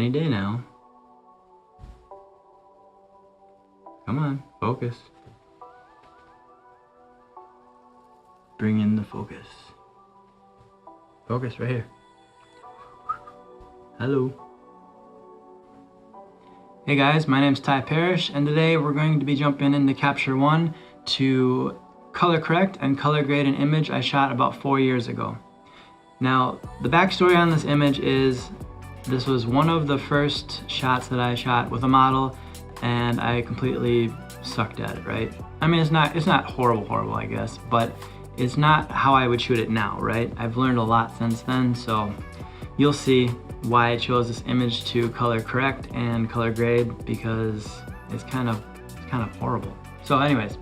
Any day now. Come on, focus. Bring in the focus. Focus right here. Hello. Hey guys, my name's Parish, and today we're going to be jumping into Capture 1 to color correct and color grade an image I shot about 4 years ago. Now, the backstory on this image is this was one of the first shots that I shot with a model, and I completely sucked at it, right? I mean, it's not horrible, I guess, but it's not how I would shoot it now, right? I've learned a lot since then, so you'll see why I chose this image to color correct and color grade, because it's kind of horrible. So anyways,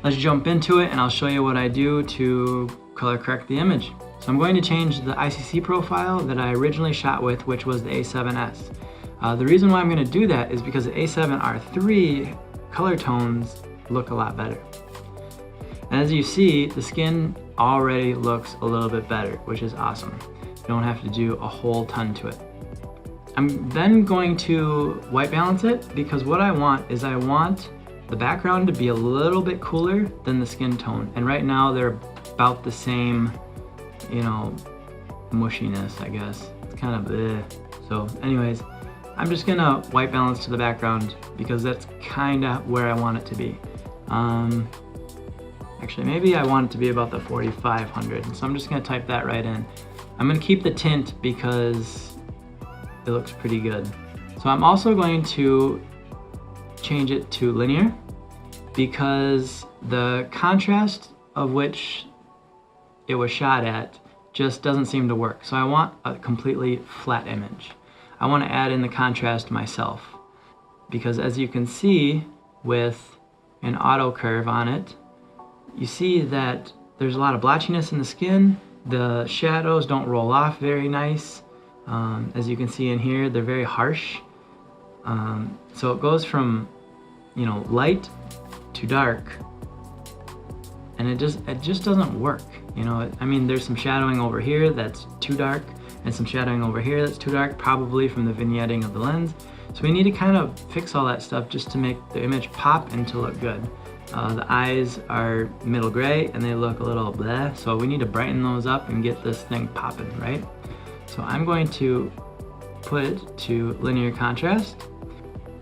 let's jump into it and I'll show you what I do to color correct the image. So I'm going to change the ICC profile that I originally shot with, which was the A7S. The reason why I'm going to do that is because the A7R3 color tones look a lot better. And as you see, the skin already looks a little bit better, which is awesome. You don't have to do a whole ton to it. I'm then going to white balance it, because what I want the background to be a little bit cooler than the skin tone. And right now they're about the same, you know, mushiness, I guess. It's kind of bleh. So anyways, I'm just gonna white balance to the background because that's kind of where I want it to be. Actually, maybe I want it to be about the 4500. So I'm just gonna type that right in. I'm gonna keep the tint because it looks pretty good. So I'm also going to change it to linear because the contrast of which it was shot at just doesn't seem to work. So I want a completely flat image. I want to add in the contrast myself, because as you can see with an auto curve on it, you see that there's a lot of blotchiness in the skin. The shadows don't roll off very nice. As you can see in here, they're very harsh. So it goes from, you know, light to dark, and it just doesn't work. You know, I mean, there's some shadowing over here that's too dark, and some shadowing over here that's too dark, probably from the vignetting of the lens. So we need to kind of fix all that stuff just to make the image pop and to look good. The eyes are middle gray and they look a little bleh, so we need to brighten those up and get this thing popping, right? So I'm going to put it to linear contrast.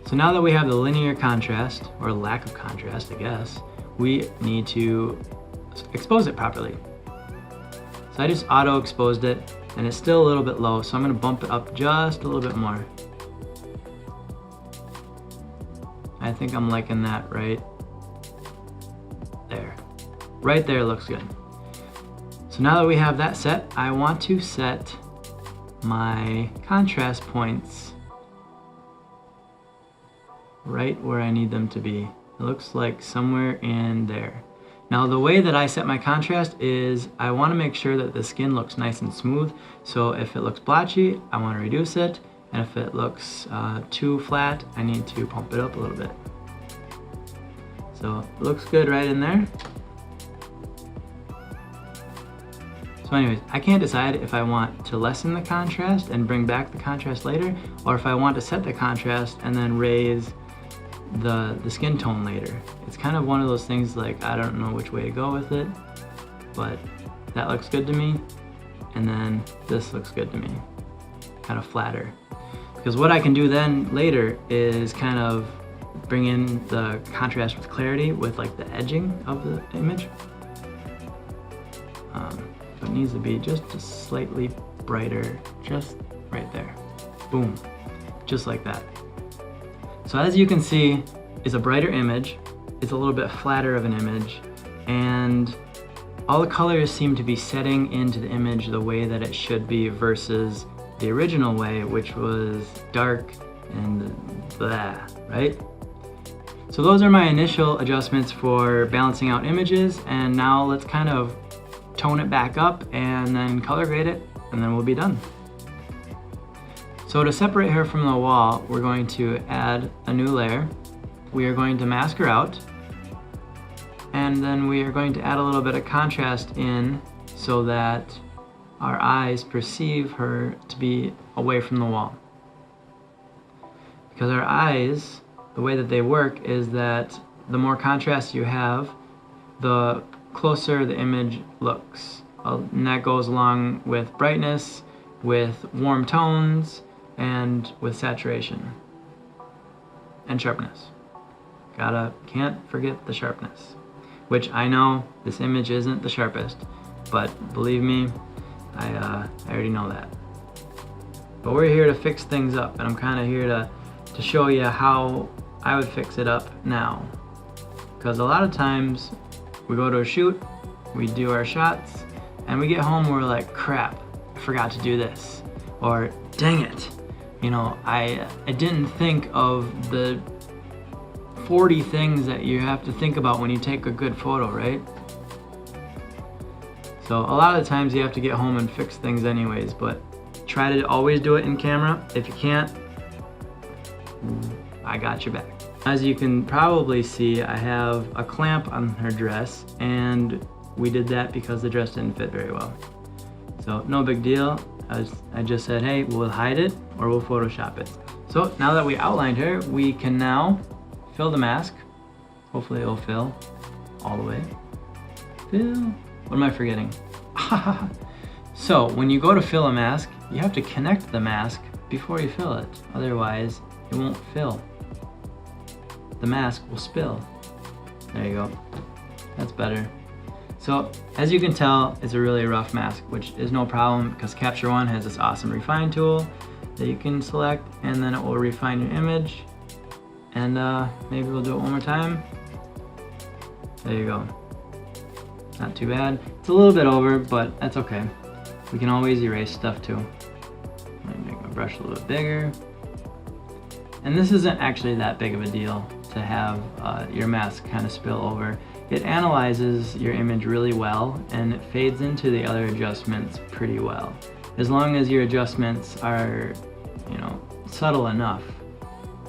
So now that we have the linear contrast, or lack of contrast, I guess, we need to expose it properly. So I just auto exposed it, and it's still a little bit low, so I'm going to bump it up just a little bit more. I think I'm liking that right there. Right there looks good. So now that we have that set, I want to set my contrast points right where I need them to be. It looks like somewhere in there. Now the way that I set my contrast is I want to make sure that the skin looks nice and smooth. So if it looks blotchy, I want to reduce it. And if it looks too flat, I need to pump it up a little bit. So it looks good right in there. So anyways, I can't decide if I want to lessen the contrast and bring back the contrast later, or if I want to set the contrast and then raise the skin tone later. It's kind of one of those things, like, I don't know which way to go with it, but that looks good to me, and then this looks good to me, kind of flatter. Because what I can do then later is kind of bring in the contrast with clarity with like the edging of the image. So it needs to be just a slightly brighter, just right there. Boom, just like that. So as you can see, it's a brighter image, it's a little bit flatter of an image, and all the colors seem to be setting into the image the way that it should be versus the original way, which was dark and blah, right? So those are my initial adjustments for balancing out images, and now let's kind of tone it back up and then color grade it, and then we'll be done. So to separate her from the wall, we're going to add a new layer. We are going to mask her out, and then we are going to add a little bit of contrast in so that our eyes perceive her to be away from the wall. because our eyes, the way that they work is that the more contrast you have, the closer the image looks. And that goes along with brightness, with warm tones, and with saturation and sharpness. Can't forget the sharpness, which I know this image isn't the sharpest, but believe me, I already know that. But we're here to fix things up, and I'm kind of here to show you how I would fix it up now. Because a lot of times we go to a shoot, we do our shots, and we get home, we're like, crap, I forgot to do this. Or, dang it, you know, I didn't think of the 40 things that you have to think about when you take a good photo, right? So a lot of the times you have to get home and fix things anyways, but try to always do it in camera. If you can't, I got your back. As you can probably see, I have a clamp on her dress, and we did that because the dress didn't fit very well. So no big deal. I just said, hey, we'll hide it or we'll Photoshop it. So now that we outlined her, we can now fill the mask. Hopefully it'll fill all the way. Fill. What am I forgetting? So when you go to fill a mask, you have to connect the mask before you fill it. Otherwise, it won't fill. The mask will spill. There you go. That's better. So as you can tell, it's a really rough mask, which is no problem because Capture One has this awesome refine tool that you can select, and then it will refine your image. And maybe we'll do it one more time. There you go. Not too bad. It's a little bit over, but that's okay. We can always erase stuff too. Let me make my brush a little bit bigger. And this isn't actually that big of a deal to have your mask kind of spill over. It analyzes your image really well, and it fades into the other adjustments pretty well. As long as your adjustments are, you know, subtle enough.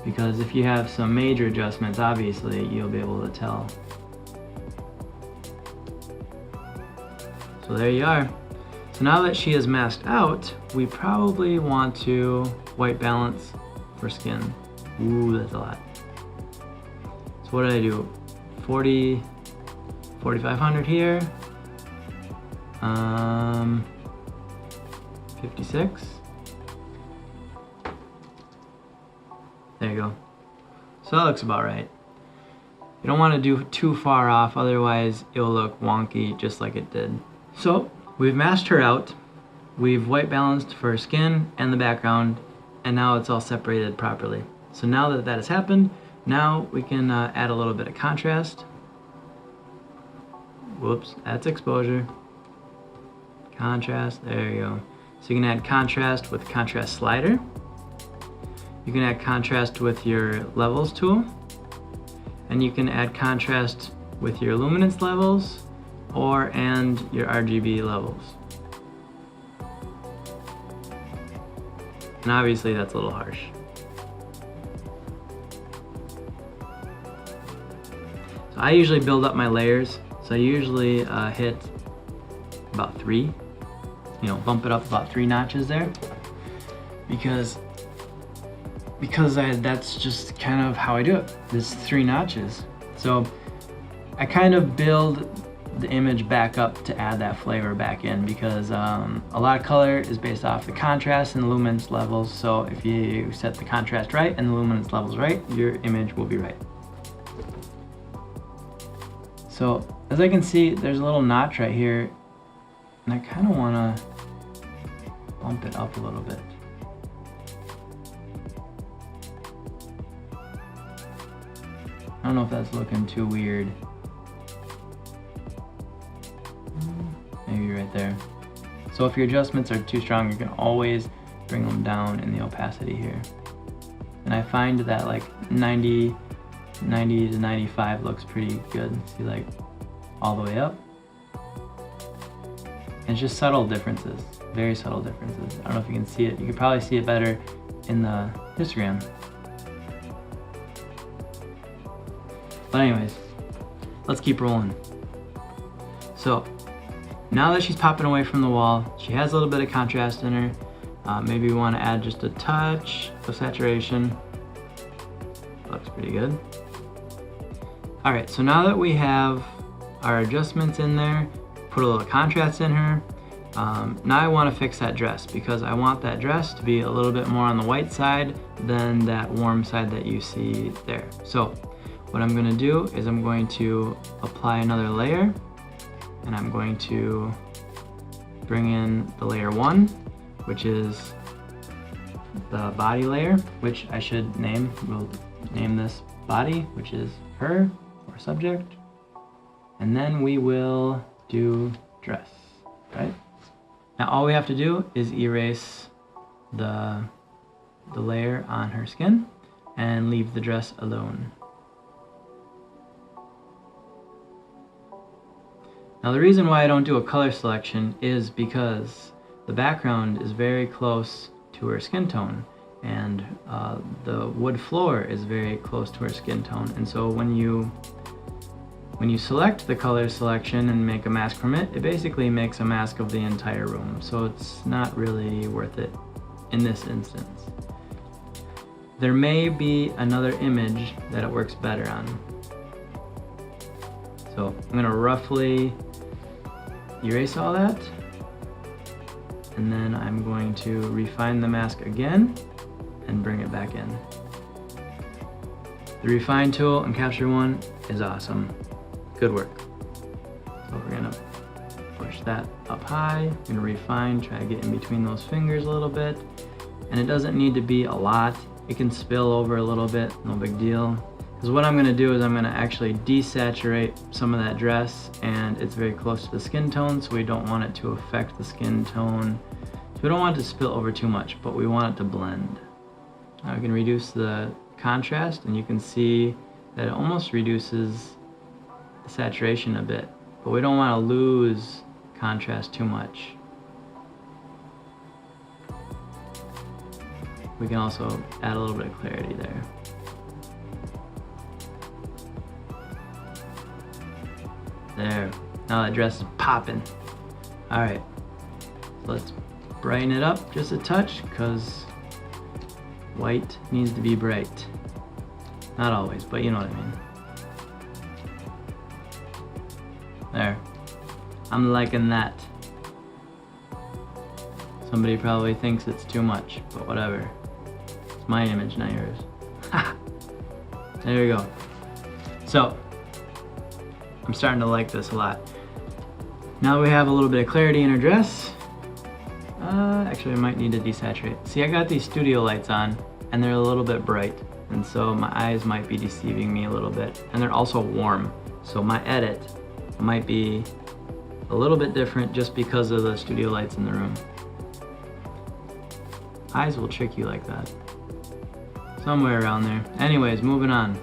Because if you have some major adjustments, obviously you'll be able to tell. So there you are. So now that she is masked out, we probably want to white balance for skin. Ooh, that's a lot. So what did I do? 4,500 here. 56. There you go. So that looks about right. You don't want to do too far off, otherwise it'll look wonky just like it did. So we've masked her out, we've white balanced for her skin and the background, and now it's all separated properly. So now that that has happened, now we can add a little bit of contrast. Whoops, that's exposure. Contrast, there you go. So you can add contrast with contrast slider. You can add contrast with your levels tool. And you can add contrast with your luminance levels and your RGB levels. And obviously that's a little harsh. So I usually build up my layers. So I usually hit about 3, you know, bump it up about 3 notches there, because that's just kind of how I do it. There's 3 notches. So I kind of build the image back up to add that flavor back in, because a lot of color is based off the contrast and the luminance levels. So if you set the contrast right and the luminance levels right, your image will be right. So as I can see, there's a little notch right here, and I kind of want to bump it up a little bit. I don't know if that's looking too weird. Maybe right there. So if your adjustments are too strong, you can always bring them down in the opacity here. And I find that like 90 to 95 looks pretty good. See, like all the way up. And it's just subtle differences, very subtle differences. I don't know if you can see it. You can probably see it better in the histogram. But anyways, let's keep rolling. So now that she's popping away from the wall, she has a little bit of contrast in her. Maybe we want to add just a touch of saturation. looks pretty good. All right, so now that we have our adjustments in there, put a little contrast in her, now I want to fix that dress because I want that dress to be a little bit more on the white side than that warm side that you see there. So what I'm going to do is I'm going to apply another layer, and I'm going to bring in the layer 1, which is the body layer, which I should name. We'll name this body, which is her or subject, and then we will do dress, right? Now all we have to do is erase the layer on her skin and leave the dress alone. Now the reason why I don't do a color selection is because the background is very close to her skin tone, and the wood floor is very close to her skin tone, and so when you select the color selection and make a mask from it, it basically makes a mask of the entire room, so it's not really worth it in this instance. There may be another image that it works better on. So I'm going to roughly erase all that, and then I'm going to refine the mask again and bring it back in. The refine tool in Capture One is awesome. Good work. So we're gonna push that up high, we're gonna refine, try to get in between those fingers a little bit. And it doesn't need to be a lot. It can spill over a little bit, no big deal. Because what I'm gonna do is I'm gonna actually desaturate some of that dress, and it's very close to the skin tone, so we don't want it to affect the skin tone. So we don't want it to spill over too much, but we want it to blend. Now we can reduce the contrast, and you can see that it almost reduces the saturation a bit, but we don't want to lose contrast too much. We can also add a little bit of clarity there. There, now that dress is popping. All right, so let's brighten it up just a touch, because white needs to be bright. Not always, but you know what I mean. There, I'm liking that. Somebody probably thinks it's too much, but whatever. It's my image, not yours. There you go. So, I'm starting to like this a lot. Now we have a little bit of clarity in her dress. Actually, I might need to desaturate. See, I got these studio lights on, and they're a little bit bright, and so my eyes might be deceiving me a little bit. And they're also warm, so my edit might be a little bit different just because of the studio lights in the room. Eyes will trick you like that. Somewhere around there. Anyways, moving on.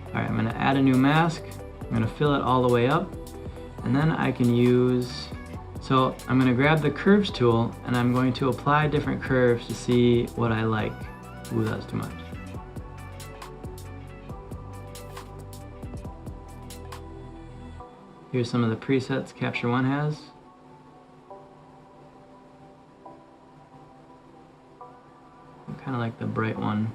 All right, I'm gonna add a new mask. I'm gonna fill it all the way up, and then I can use, so I'm gonna grab the curves tool, and I'm going to apply different curves to see what I like. Ooh, that's too much. Here's some of the presets Capture One has. I kind of like the bright one.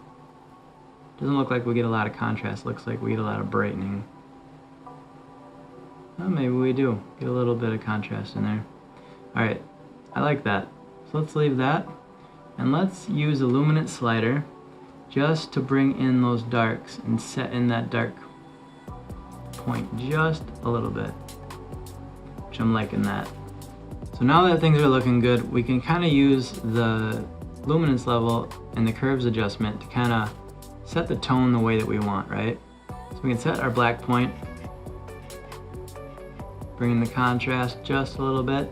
Doesn't look like we get a lot of contrast, looks like we get a lot of brightening. Well, maybe we do get a little bit of contrast in there. Alright, I like that. So let's leave that, and let's use a luminance slider just to bring in those darks and set in that dark point just a little bit, which I'm liking that. So now that things are looking good, we can kind of use the luminance level and the curves adjustment to kind of set the tone the way that we want, right? So we can set our black point, bring in the contrast just a little bit,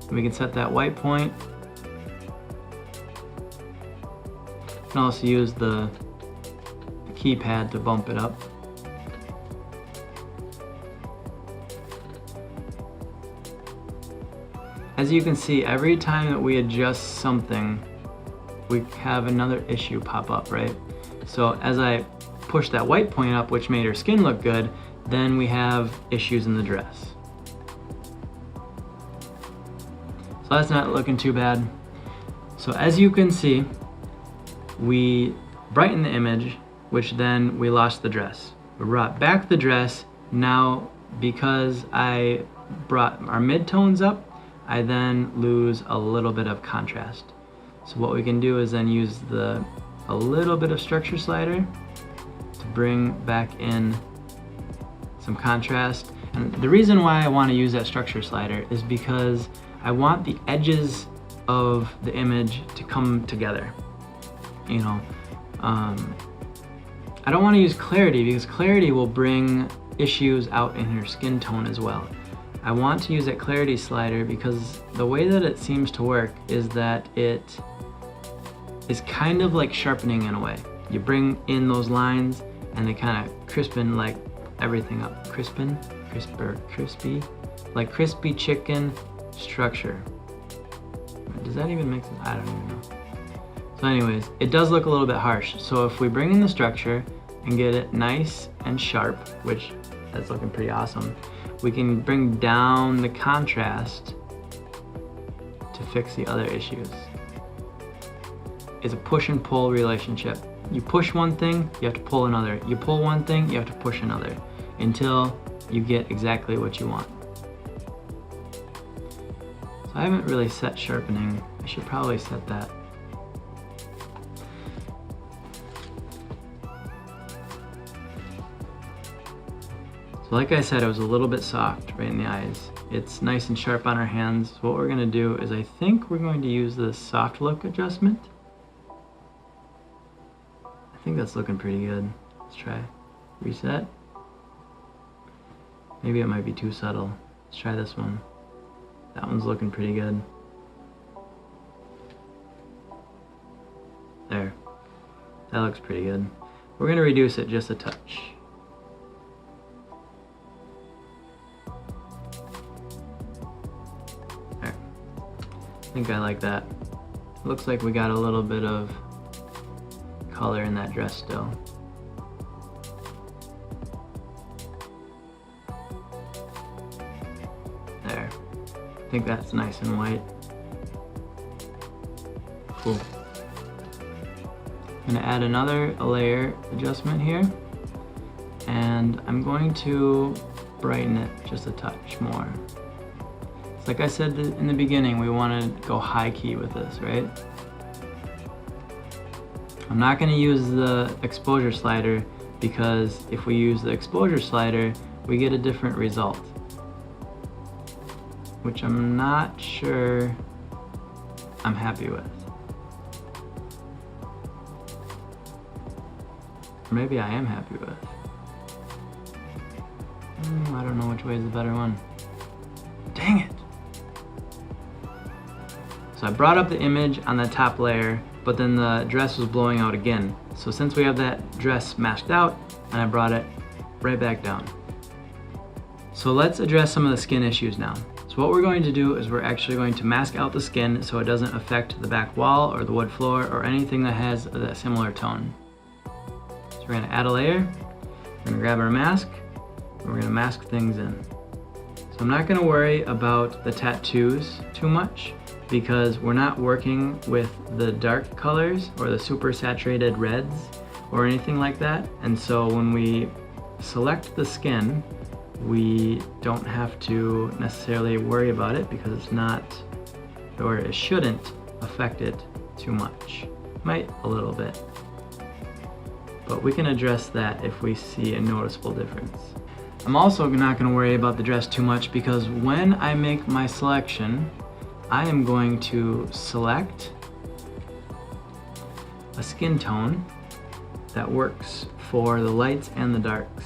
and we can set that white point. We can also use the keypad to bump it up. As you can see, every time that we adjust something, we have another issue pop up, right? So as I push that white point up, which made her skin look good, then we have issues in the dress. So that's not looking too bad. So as you can see, we brighten the image, which then we lost the dress. We brought back the dress. Now, because I brought our midtones up, I then lose a little bit of contrast. So what we can do is then use a little bit of structure slider to bring back in some contrast. And the reason why I want to use that structure slider is because I want the edges of the image to come together. You know, I don't want to use clarity because clarity will bring issues out in your skin tone as well. I want to use that clarity slider because the way that it seems to work is that it is kind of like sharpening in a way. You bring in those lines and they kind of crispen like everything up. Crispy, like crispy chicken structure. Does that even make sense? I don't even know. So anyways, it does look a little bit harsh. So if we bring in the structure and get it nice and sharp, which that's looking pretty awesome, we can bring down the contrast to fix the other issues. It's a push and pull relationship. You push one thing, you have to pull another. You pull one thing, you have to push another until you get exactly what you want. So I haven't really set sharpening. I should probably set that. So like I said, it was a little bit soft right in the eyes. It's nice and sharp on our hands. So what we're gonna do is I think we're going to use the soft look adjustment. I think that's looking pretty good. Let's try reset. Maybe it might be too subtle. Let's try this one. That one's looking pretty good. There. That looks pretty good. We're gonna reduce it just a touch. There. I think I like that. Looks like we got a little bit of color in that dress still. There. I think that's nice and white. Cool. I'm gonna add another layer adjustment here, and I'm going to brighten it just a touch more. It's like I said in the beginning, we want to go high key with this, right? I'm not going to use the exposure slider because if we use the exposure slider, we get a different result, which I'm not sure I'm happy with. Or maybe I am happy with. I don't know which way is the better one. Dang it! So I brought up the image on the top layer, but then the dress was blowing out again. So since we have that dress masked out, and I brought it right back down. So let's address some of the skin issues now. So what we're going to do is we're actually going to mask out the skin so it doesn't affect the back wall or the wood floor or anything that has a similar tone. So we're gonna add a layer, we're gonna grab our mask, and we're gonna mask things in. So I'm not gonna worry about the tattoos too much because we're not working with the dark colors or the super saturated reds or anything like that. And so when we select the skin, we don't have to necessarily worry about it because it's not, or it shouldn't affect it too much. Might a little bit, but we can address that if we see a noticeable difference. I'm also not going to worry about the dress too much because when I make my selection, I am going to select a skin tone that works for the lights and the darks.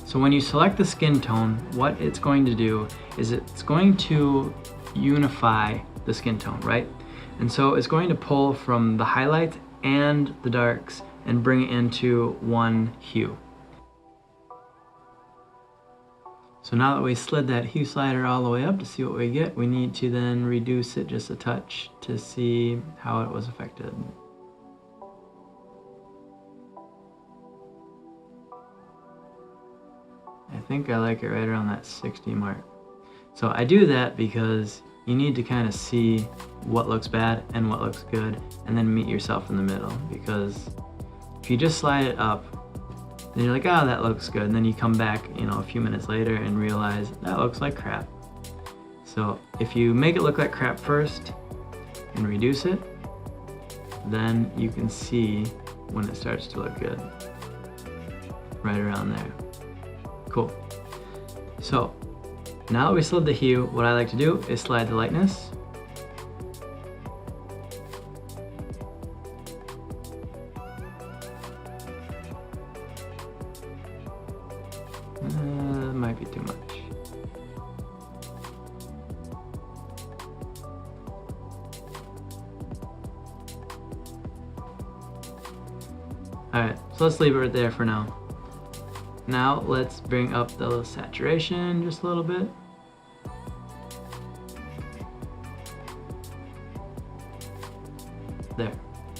So when you select the skin tone, what it's going to do is it's going to unify the skin tone, right? And so it's going to pull from the highlights and the darks and bring it into one hue. So now that we slid that hue slider all the way up to see what we get, we need to then reduce it just a touch to see how it was affected. I think I like it right around that 60 mark. So I do that because you need to kind of see what looks bad and what looks good and then meet yourself in the middle, because if you just slide it up, then you're like, oh, that looks good. And then you come back, you know, a few minutes later and realize that looks like crap. So if you make it look like crap first and reduce it, then you can see when it starts to look good. Right around there. Cool. So now that we slid the hue, what I like to do is slide the lightness. Might be too much. Alright, so let's leave it right there for now. Now let's bring up the saturation just a little bit. There,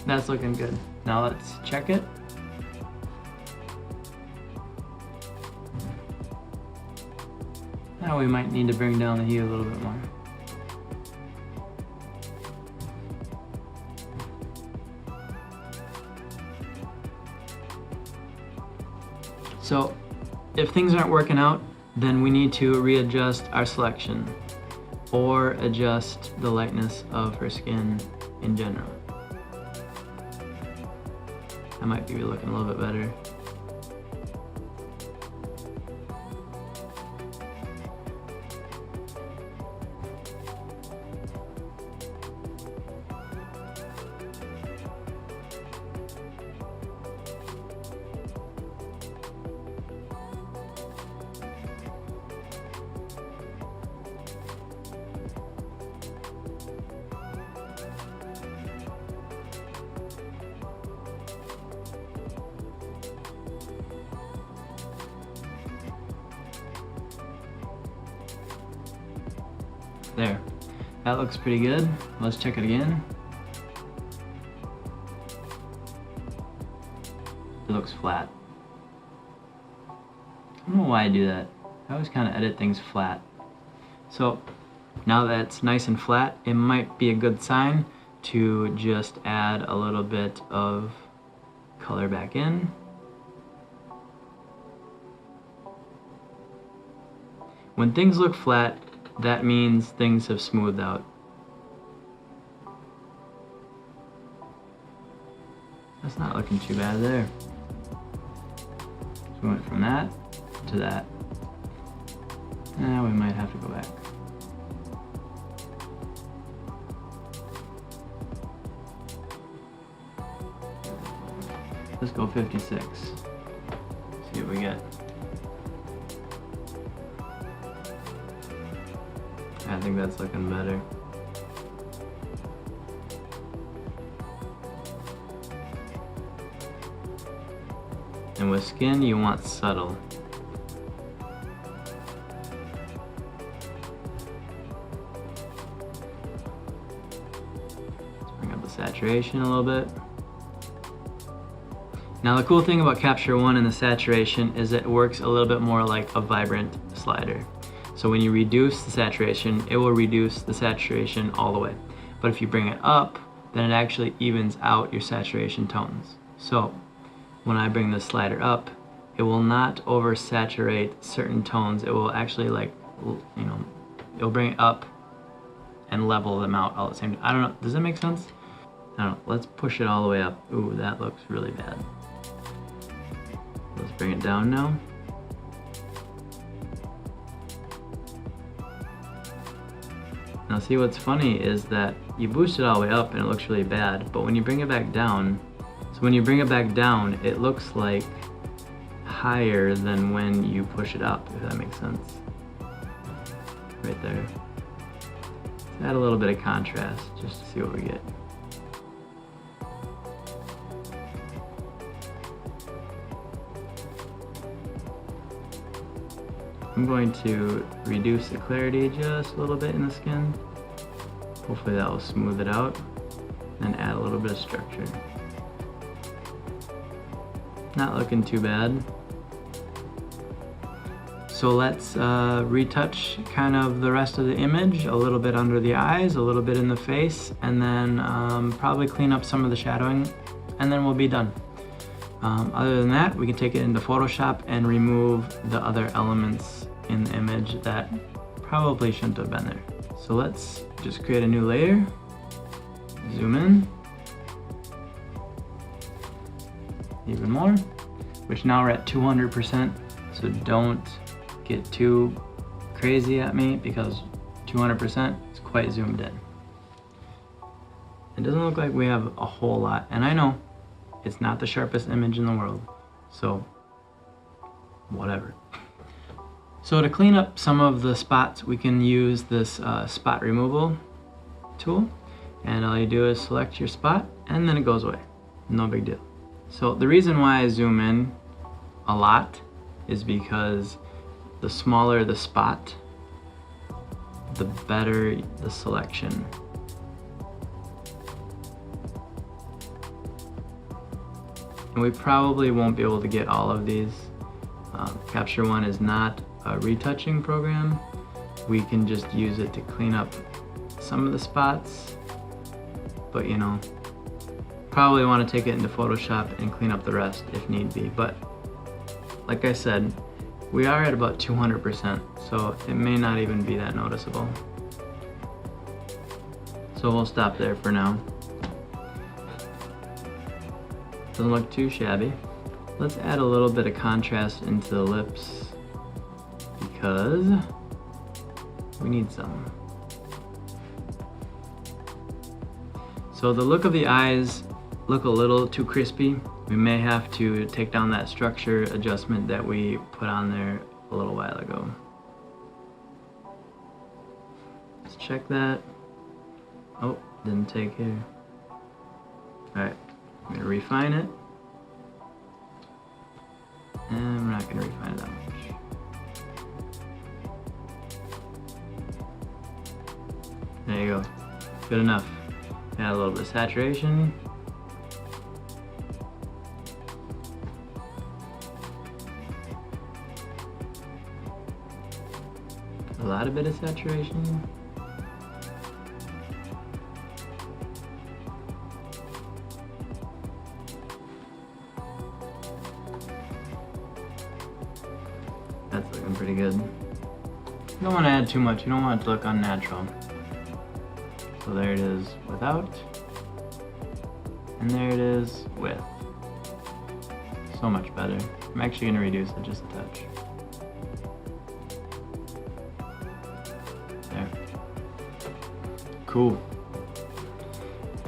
that's looking good. Now let's check it. Now we might need to bring down the hue a little bit more. So if things aren't working out, then we need to readjust our selection or adjust the lightness of her skin in general. That might be looking a little bit better. There, that looks pretty good. Let's check it again. It looks flat. I don't know why I do that. I always kind of edit things flat. So now that it's nice and flat, it might be a good sign to just add a little bit of color back in. When things look flat, that means things have smoothed out. That's not looking too bad there. So we went from that to that. Now we might have to go back. Let's go 56. See what we get. I think that's looking better. And with skin, you want subtle. Let's bring up the saturation a little bit. Now the cool thing about Capture One and the saturation is it works a little bit more like a vibrant slider. So when you reduce the saturation, it will reduce the saturation all the way. But if you bring it up, then it actually evens out your saturation tones. So when I bring the slider up, it will not oversaturate certain tones. It will actually, like, you know, it'll bring it up and level them out all at the same time. I don't know, does that make sense? I don't know, let's push it all the way up. Ooh, that looks really bad. Let's bring it down now. Now see, what's funny is that you boost it all the way up and it looks really bad, but when you bring it back down, it looks like higher than when you push it up, if that makes sense. Right there. Let's add a little bit of contrast just to see what we get. I'm going to reduce the clarity just a little bit in the skin. Hopefully that will smooth it out, and add a little bit of structure. Not looking too bad. So let's retouch kind of the rest of the image, a little bit under the eyes, a little bit in the face, and then probably clean up some of the shadowing, and then we'll be done. Other than that, we can take it into Photoshop and remove the other elements in the image that probably shouldn't have been there. So let's just create a new layer, zoom in, even more, which now we're at 200%, so don't get too crazy at me because 200% is quite zoomed in. It doesn't look like we have a whole lot, and I know it's not the sharpest image in the world, so whatever. So to clean up some of the spots, we can use this spot removal tool, and all you do is select your spot and then it goes away. No big deal. So the reason why I zoom in a lot is because the smaller the spot, the better the selection. And we probably won't be able to get all of these. Capture One is not a retouching program. We can just use it to clean up some of the spots, but you know, probably want to take it into Photoshop and clean up the rest if need be. But like I said, we are at about 200%, so it may not even be that noticeable. So we'll stop there for now. Doesn't look too shabby. Let's add a little bit of contrast into the lips because we need some. So the look of the eyes look a little too crispy. We may have to take down that structure adjustment that we put on there a little while ago. Let's check that. Oh, didn't take here. Alright, I'm gonna refine it. And we're not gonna refine it that much. There you go, good enough. Add a little bit of saturation. A lot of bit of saturation. That's looking pretty good. You don't want to add too much, you don't want it to look unnatural. So there it is without, and there it is with. So much better. I'm actually going to reduce it just a touch. There. Cool.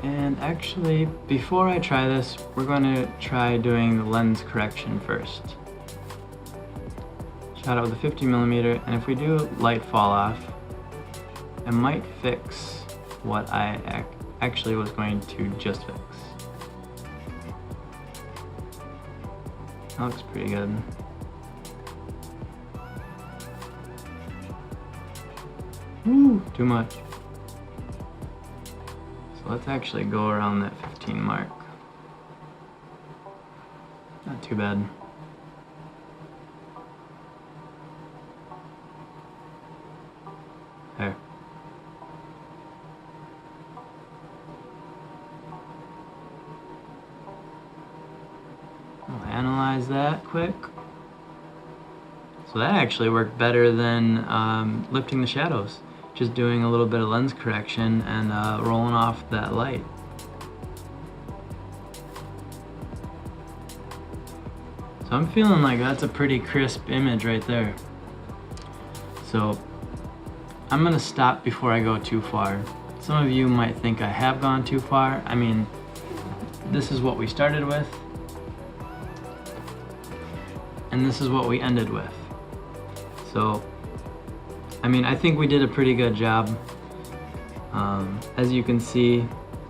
And actually, before I try this, we're going to try doing the lens correction first. Shot it with a 50mm, and if we do light fall off, it might fix what I actually was going to just fix. That looks pretty good. Woo, too much. So let's actually go around that 15 mark. Not too bad. There. I'll analyze that quick. So that actually worked better than lifting the shadows. Just doing a little bit of lens correction and rolling off that light. So I'm feeling like that's a pretty crisp image right there. So I'm gonna stop before I go too far. Some of you might think I have gone too far. I mean, this is what we started with, and this is what we ended with. So, I mean, I think we did a pretty good job. As you can see,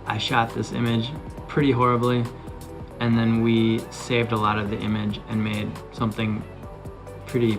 I shot this image pretty horribly, and then we saved a lot of the image and made something pretty.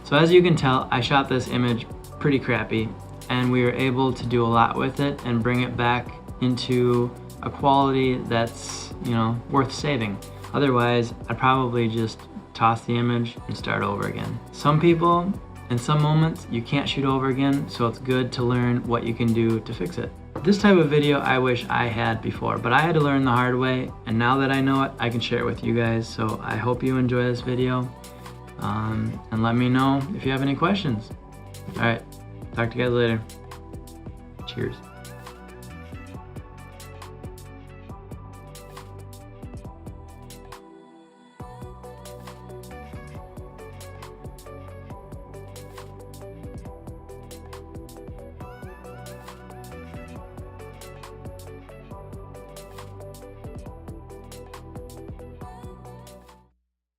So as you can tell, I shot this image pretty crappy, and we were able to do a lot with it and bring it back into a quality that's, you know, worth saving. Otherwise, I'd probably just toss the image and start over again. Some people, in some moments, you can't shoot over again, so it's good to learn what you can do to fix it. this type of video I wish I had before, but I had to learn the hard way, and now that I know it, I can share it with you guys. So I hope you enjoy this video, and let me know if you have any questions. All right, talk to you guys later. Cheers.